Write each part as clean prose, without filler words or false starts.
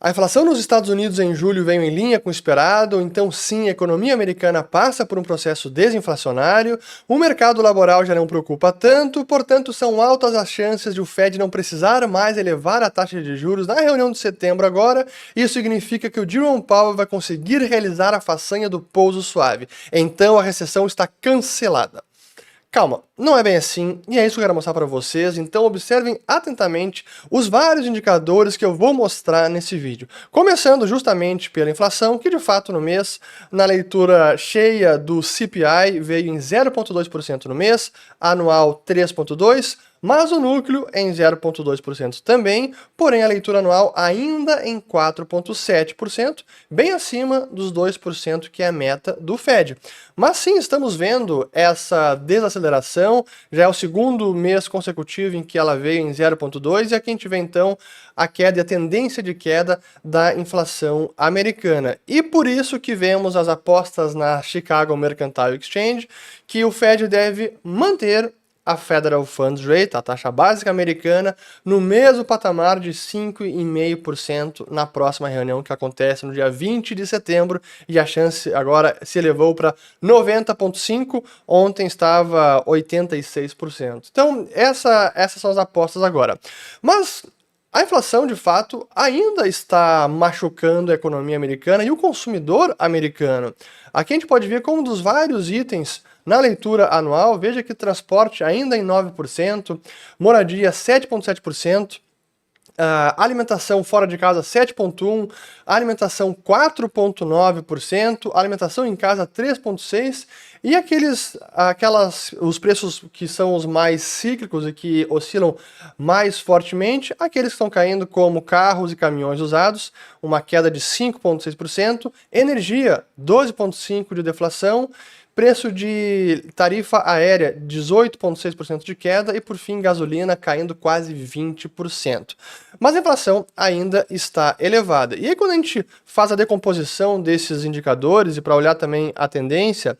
A inflação nos Estados Unidos em julho veio em linha com o esperado, então sim, a economia americana passa por um processo desinflacionário, o mercado laboral já não preocupa tanto, portanto são altas as chances de o Fed não precisar mais elevar a taxa de juros na reunião de setembro agora. Isso significa que o Jerome Powell vai conseguir realizar a façanha do pouso suave, então a recessão está cancelada. Calma, não é bem assim, e é isso que eu quero mostrar para vocês, então observem atentamente os vários indicadores que eu vou mostrar nesse vídeo. Começando justamente pela inflação, que de fato no mês, na leitura cheia do CPI, veio em 0,2% no mês, anual 3,2%, mas o núcleo em 0,2% também, porém a leitura anual ainda em 4,7%, bem acima dos 2% que é a meta do Fed. Mas sim, estamos vendo essa desaceleração, já é o segundo mês consecutivo em que ela veio em 0,2%, e aqui a gente vê então a queda e a tendência de queda da inflação americana. E por isso que vemos as apostas na Chicago Mercantile Exchange, que o Fed deve manter a Federal Funds Rate, a taxa básica americana, no mesmo patamar de 5,5% na próxima reunião que acontece no dia 20 de setembro, e a chance agora se elevou para 90,5%, ontem estava 86%. Então, essas são as apostas agora. Mas a inflação, de fato, ainda está machucando a economia americana e o consumidor americano. Aqui a gente pode ver como dos vários itens na leitura anual, veja que transporte ainda em 9%, moradia 7,7%, alimentação fora de casa 7,1%, alimentação 4,9%, alimentação em casa 3,6%, e os preços que são os mais cíclicos e que oscilam mais fortemente, aqueles que estão caindo como carros e caminhões usados, uma queda de 5,6%, energia 12,5% de deflação, preço de tarifa aérea, 18,6% de queda, e por fim, gasolina caindo quase 20%. Mas a inflação ainda está elevada. E aí quando a gente faz a decomposição desses indicadores, e para olhar também a tendência,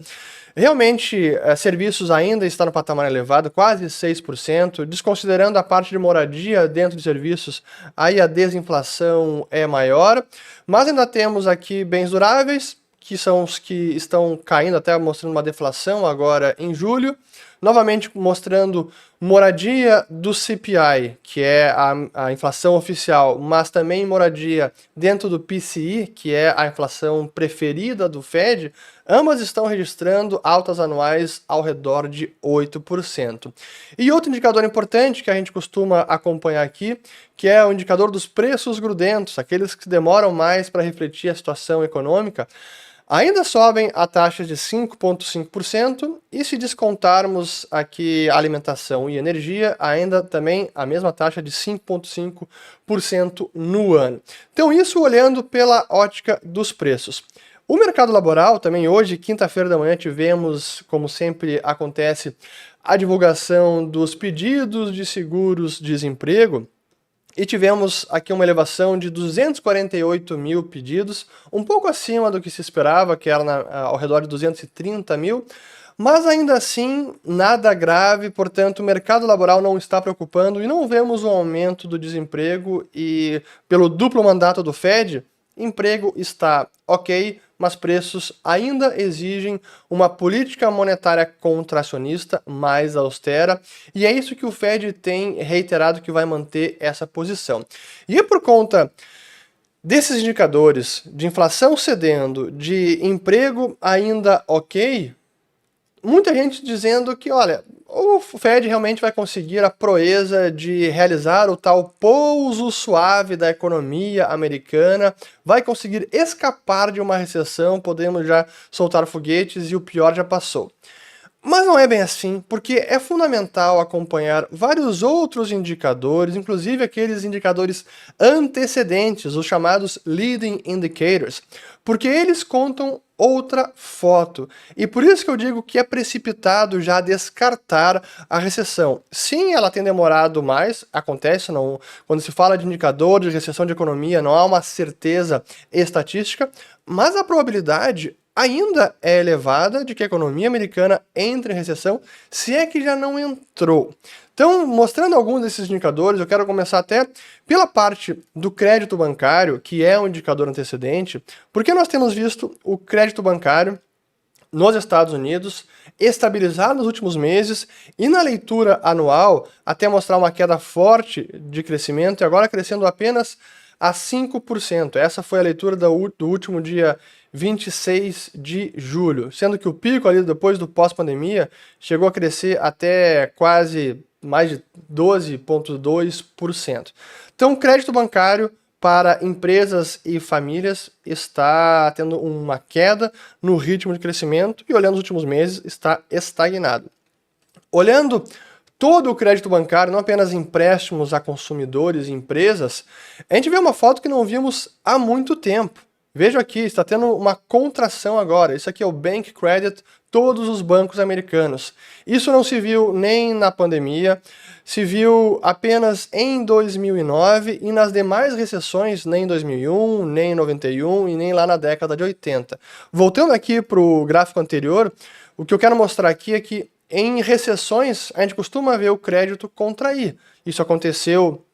realmente serviços ainda está no patamar elevado, quase 6%, desconsiderando a parte de moradia dentro de serviços, aí a desinflação é maior, mas ainda temos aqui bens duráveis, que são os que estão caindo, até mostrando uma deflação agora em julho, novamente mostrando moradia do CPI, que é a inflação oficial, mas também moradia dentro do PCI, que é a inflação preferida do Fed, ambas estão registrando altas anuais ao redor de 8%. E outro indicador importante que a gente costuma acompanhar aqui, que é o indicador dos preços grudentos, aqueles que demoram mais para refletir a situação econômica, ainda sobem a taxa de 5,5%, e se descontarmos aqui alimentação e energia, ainda também a mesma taxa de 5,5% no ano. Então isso olhando pela ótica dos preços. O mercado laboral também hoje, quinta-feira da manhã, tivemos, como sempre acontece, a divulgação dos pedidos de seguros-desemprego, e tivemos aqui uma elevação de 248 mil pedidos, um pouco acima do que se esperava, que era ao redor de 230 mil, mas ainda assim nada grave, portanto o mercado laboral não está preocupando e não vemos um aumento do desemprego, e pelo duplo mandato do Fed, emprego está ok, mas preços ainda exigem uma política monetária contracionista mais austera, e é isso que o Fed tem reiterado que vai manter essa posição. E é por conta desses indicadores de inflação cedendo, de emprego ainda ok, muita gente dizendo que, olha, o Fed realmente vai conseguir a proeza de realizar o tal pouso suave da economia americana, vai conseguir escapar de uma recessão, podemos já soltar foguetes e o pior já passou. Mas não é bem assim, porque é fundamental acompanhar vários outros indicadores, inclusive aqueles indicadores antecedentes, os chamados leading indicators, porque eles contam outra foto. E por isso que eu digo que é precipitado já descartar a recessão. Sim, ela tem demorado mais, acontece, não, quando se fala de indicadores de recessão de economia, não há uma certeza estatística, mas a probabilidade ainda é elevada de que a economia americana entre em recessão, se é que já não entrou. Então, mostrando alguns desses indicadores, eu quero começar até pela parte do crédito bancário, que é um indicador antecedente, porque nós temos visto o crédito bancário nos Estados Unidos estabilizar nos últimos meses e na leitura anual até mostrar uma queda forte de crescimento e agora crescendo apenas a 5%. Essa foi a leitura do último dia 26 de julho, sendo que o pico ali depois do pós-pandemia chegou a crescer até quase mais de 12,2%. Então, o crédito bancário para empresas e famílias está tendo uma queda no ritmo de crescimento e, olhando os últimos meses, está estagnado. Olhando todo o crédito bancário, não apenas empréstimos a consumidores e empresas, a gente vê uma foto que não vimos há muito tempo. Veja aqui, está tendo uma contração agora. Isso aqui é o Bank Credit, todos os bancos americanos. Isso não se viu nem na pandemia, se viu apenas em 2009 e nas demais recessões, nem em 2001, nem em 91 e nem lá na década de 80. Voltando aqui para o gráfico anterior, o que eu quero mostrar aqui é que em recessões a gente costuma ver o crédito contrair. Isso aconteceu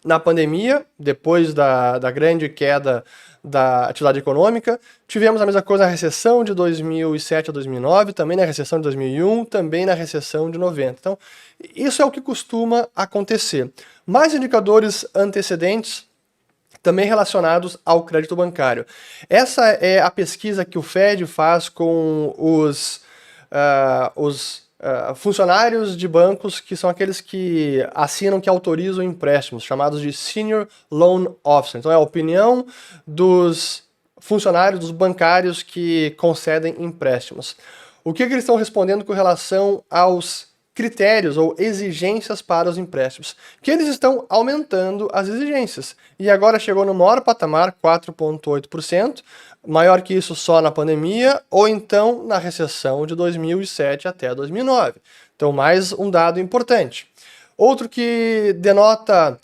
na pandemia, depois da grande queda da atividade econômica. Tivemos a mesma coisa na recessão de 2007 a 2009, também na recessão de 2001, também na recessão de 90. Então, isso é o que costuma acontecer. Mais indicadores antecedentes também relacionados ao crédito bancário. Essa é a pesquisa que o Fed faz com os funcionários de bancos, que são aqueles que assinam, que autorizam empréstimos, chamados de Senior Loan Officer. Então é a opinião dos funcionários, dos bancários que concedem empréstimos. O que eles estão respondendo com relação aos critérios ou exigências para os empréstimos? Que eles estão aumentando as exigências. E agora chegou no maior patamar, 4,8%, maior que isso só na pandemia, ou então na recessão de 2007 até 2009. Então, mais um dado importante. Outro que denota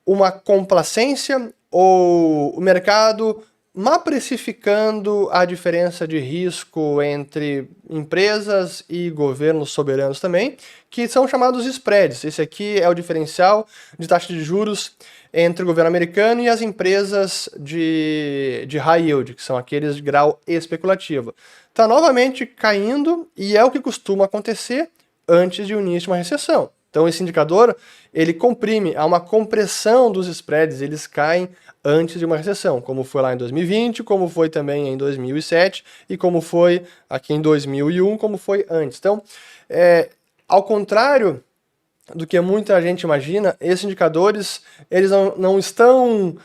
uma complacência ou o mercado má precificando a diferença de risco entre empresas e governos soberanos também, que são chamados spreads. Esse aqui é o diferencial de taxa de juros entre o governo americano e as empresas de high yield, que são aqueles de grau especulativo. Está novamente caindo e é o que costuma acontecer antes de o início de uma recessão. Então esse indicador, ele comprime, há uma compressão dos spreads, eles caem antes de uma recessão, como foi lá em 2020, como foi também em 2007 e como foi aqui em 2001, como foi antes. Então, ao contrário do que muita gente imagina, esses indicadores eles não estão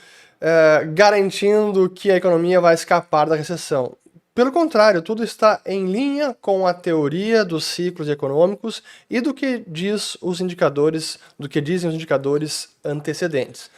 garantindo que a economia vai escapar da recessão. Pelo contrário, tudo está em linha com a teoria dos ciclos econômicos e do que diz os indicadores, do que dizem os indicadores antecedentes.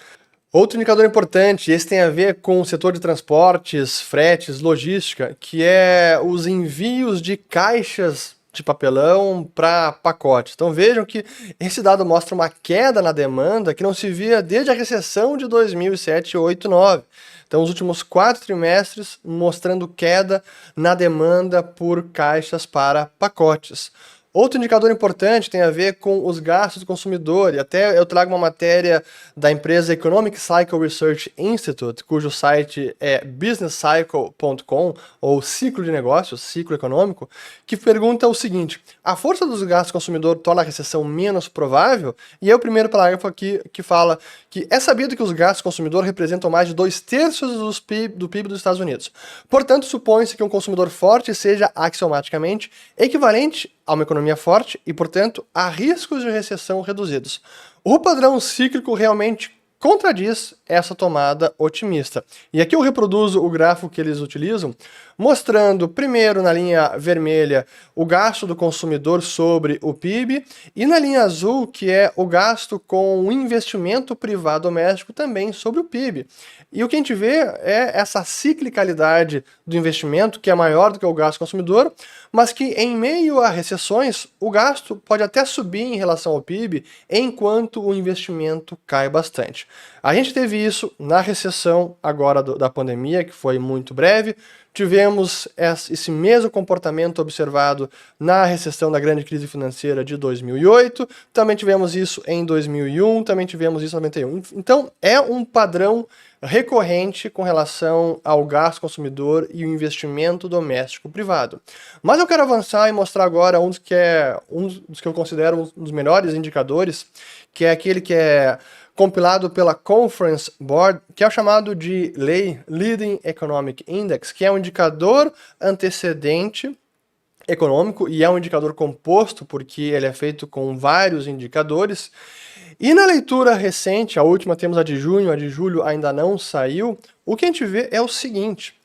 Outro indicador importante, esse tem a ver com o setor de transportes, fretes, logística, que é os envios de caixas de papelão para pacotes. Então vejam que esse dado mostra uma queda na demanda que não se via desde a recessão de 2007, 8, 9. Então os últimos 4 trimestres mostrando queda na demanda por caixas para pacotes. Outro indicador importante tem a ver com os gastos do consumidor, e até eu trago uma matéria da empresa Economic Cycle Research Institute, cujo site é businesscycle.com, ou ciclo de negócios, ciclo econômico, que pergunta o seguinte: a força dos gastos do consumidor torna a recessão menos provável? E é o primeiro parágrafo aqui que fala que é sabido que os gastos do consumidor representam mais de 2/3 do PIB dos Estados Unidos. Portanto, supõe-se que um consumidor forte seja axiomaticamente equivalente a uma economia forte e, portanto, a riscos de recessão reduzidos. O padrão cíclico realmente contradiz essa tomada otimista. E aqui eu reproduzo o gráfico que eles utilizam, mostrando primeiro na linha vermelha o gasto do consumidor sobre o PIB e na linha azul, que é o gasto com o investimento privado doméstico também sobre o PIB. E o que a gente vê é essa ciclicalidade do investimento, que é maior do que o gasto consumidor, mas que em meio a recessões, o gasto pode até subir em relação ao PIB, enquanto o investimento cai bastante. A gente teve isso na recessão agora da pandemia, que foi muito breve. Tivemos esse mesmo comportamento observado na recessão da grande crise financeira de 2008, também tivemos isso em 2001, também tivemos isso em 91. Então, é um padrão recorrente com relação ao gasto consumidor e o investimento doméstico privado. Mas eu quero avançar e mostrar agora um dos que eu considero um dos melhores indicadores, que é aquele que é compilado pela Conference Board, que é o chamado de Lei Leading Economic Index, que é um indicador antecedente econômico e é um indicador composto porque ele é feito com vários indicadores. E na leitura recente, a última temos a de junho, a de julho ainda não saiu, o que a gente vê é o seguinte.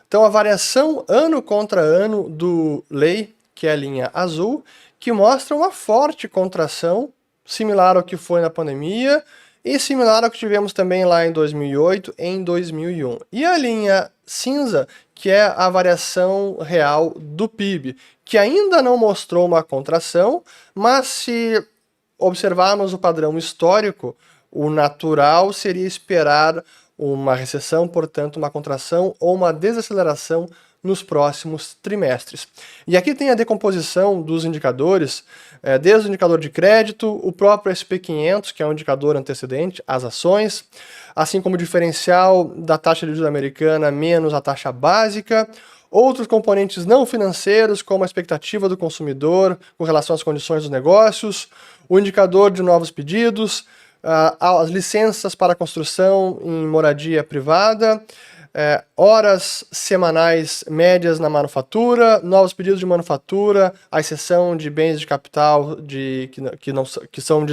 Então a variação ano contra ano do Lei, que é a linha azul, que mostra uma forte contração, similar ao que foi na pandemia, e similar ao que tivemos também lá em 2008, em 2001. E a linha cinza, que é a variação real do PIB, que ainda não mostrou uma contração, mas se observarmos o padrão histórico, o natural seria esperar uma recessão, portanto uma contração ou uma desaceleração nos próximos trimestres. E aqui tem a decomposição dos indicadores, desde o indicador de crédito, o próprio SP500, que é um indicador antecedente, as ações, assim como o diferencial da taxa de juros americana menos a taxa básica, outros componentes não financeiros, como a expectativa do consumidor com relação às condições dos negócios, o indicador de novos pedidos, as licenças para construção em moradia privada, horas semanais médias na manufatura, novos pedidos de manufatura, a exceção de bens de capital que são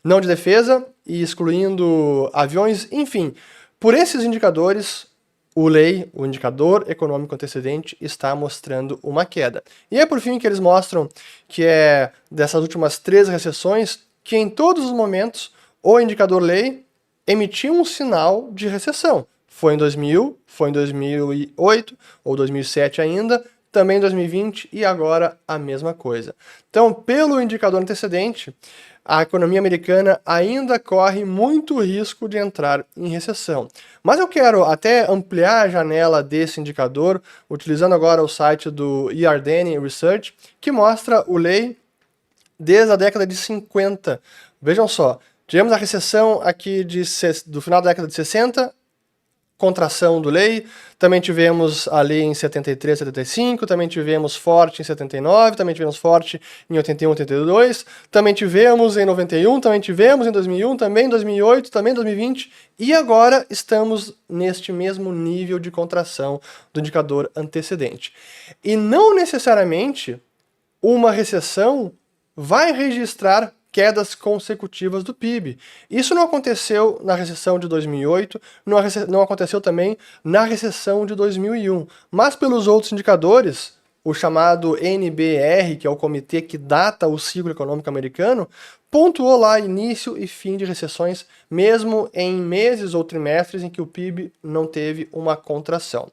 não de defesa e excluindo aviões, enfim. Por esses indicadores, o indicador econômico antecedente, está mostrando uma queda. E é por fim que eles mostram que é dessas últimas 3 recessões, que em todos os momentos o indicador lei emitiu um sinal de recessão. Foi em 2000, foi em 2008 ou 2007 ainda, também em 2020 e agora a mesma coisa. Então, pelo indicador antecedente, a economia americana ainda corre muito risco de entrar em recessão. Mas eu quero até ampliar a janela desse indicador, utilizando agora o site do Yardeni Research, que mostra o lei desde a década de 50. Vejam só, tivemos a recessão aqui do final da década de 60, contração do lei, também tivemos a lei em 73, 75, também tivemos forte em 79, também tivemos forte em 81, 82, também tivemos em 91, também tivemos em 2001, também em 2008, também em 2020, e agora estamos neste mesmo nível de contração do indicador antecedente. E não necessariamente uma recessão vai registrar quedas consecutivas do PIB. Isso não aconteceu na recessão de 2008, não aconteceu também na recessão de 2001, mas pelos outros indicadores, o chamado NBR, que é o comitê que data o ciclo econômico americano, pontuou lá início e fim de recessões, mesmo em meses ou trimestres em que o PIB não teve uma contração.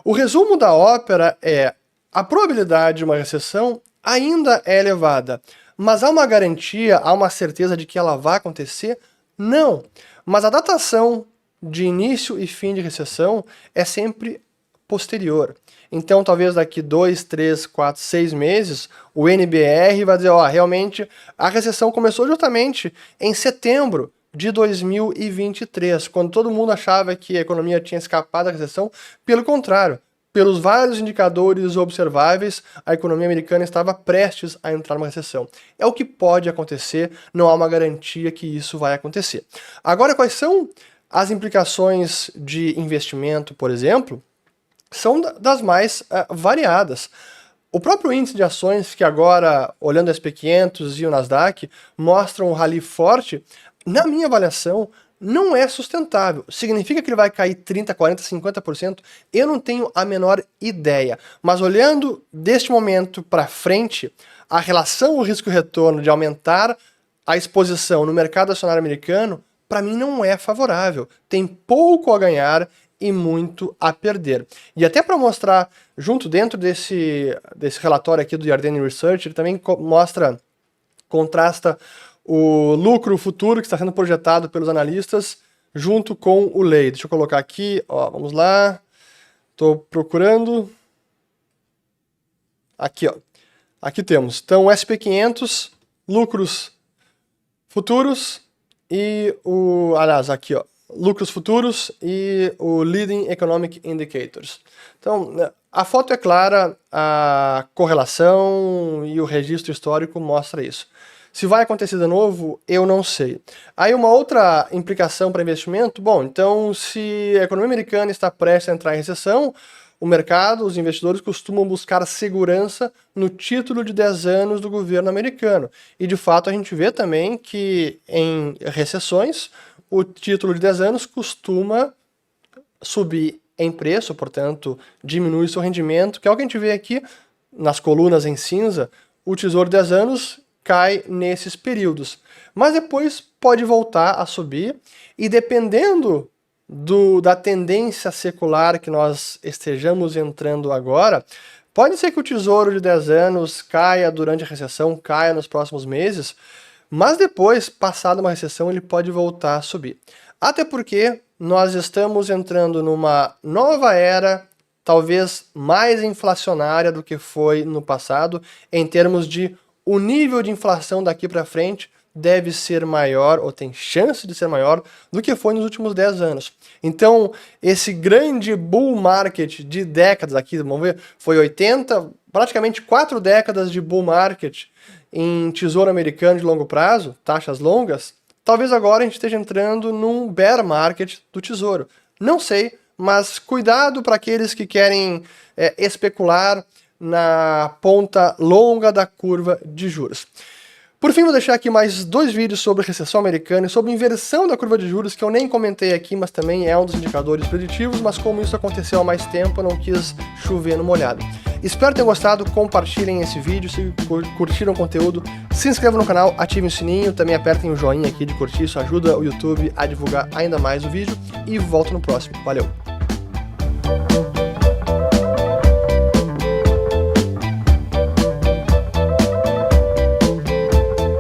O resumo da ópera é: a probabilidade de uma recessão ainda é elevada, mas há uma garantia, há uma certeza de que ela vai acontecer? Não. Mas a datação de início e fim de recessão é sempre posterior. Então, talvez daqui 2, 3, 4, 6 meses, o NBR vai dizer, realmente a recessão começou justamente em setembro de 2023, quando todo mundo achava que a economia tinha escapado da recessão. Pelo contrário, pelos vários indicadores observáveis, a economia americana estava prestes a entrar numa recessão. É o que pode acontecer, não há uma garantia que isso vai acontecer. Agora, quais são as implicações de investimento, por exemplo? São das mais variadas. O próprio índice de ações, que agora, olhando o SP500 e o Nasdaq, mostram um rally forte, na minha avaliação, não é sustentável. Significa que ele vai cair 30%, 40%, 50%? Eu não tenho a menor ideia. Mas olhando deste momento para frente, a relação risco-retorno de aumentar a exposição no mercado acionário americano, para mim não é favorável. Tem pouco a ganhar e muito a perder. E até para mostrar, junto dentro desse relatório aqui do Yardeni Research, ele também contrasta o lucro futuro que está sendo projetado pelos analistas junto com o lei. Deixa eu colocar aqui, ó, vamos lá, estou procurando, aqui, ó, aqui temos, então o SP500, lucros futuros e aqui, ó, lucros futuros e o Leading Economic Indicators. Então, a foto é clara, a correlação e o registro histórico mostra isso. Se vai acontecer de novo, eu não sei. Aí uma outra implicação para investimento, bom, então se a economia americana está prestes a entrar em recessão, o mercado, os investidores costumam buscar segurança no título de 10 anos do governo americano. E de fato a gente vê também que em recessões o título de 10 anos costuma subir em preço, portanto diminui seu rendimento, que é o que a gente vê aqui nas colunas em cinza, o Tesouro de 10 anos cai nesses períodos. Mas depois pode voltar a subir e dependendo da tendência secular que nós estejamos entrando agora, pode ser que o Tesouro de 10 anos caia durante a recessão, caia nos próximos meses, mas depois, passada uma recessão, ele pode voltar a subir. Até porque nós estamos entrando numa nova era, talvez mais inflacionária do que foi no passado, em termos de o nível de inflação daqui para frente deve ser maior, ou tem chance de ser maior, do que foi nos últimos 10 anos. Então, esse grande bull market de décadas aqui, vamos ver, foi 80, praticamente 4 décadas de bull market em tesouro americano de longo prazo, taxas longas, talvez agora a gente esteja entrando num bear market do tesouro. Não sei, mas cuidado para aqueles que querem especular na ponta longa da curva de juros. Por fim, vou deixar aqui mais 2 vídeos sobre recessão americana e sobre inversão da curva de juros, que eu nem comentei aqui, mas também é um dos indicadores preditivos, mas como isso aconteceu há mais tempo, eu não quis chover no molhado. Espero ter gostado, compartilhem esse vídeo, se curtiram o conteúdo, se inscrevam no canal, ativem o sininho, também apertem o joinha aqui de curtir, isso ajuda o YouTube a divulgar ainda mais o vídeo, e volto no próximo. Valeu!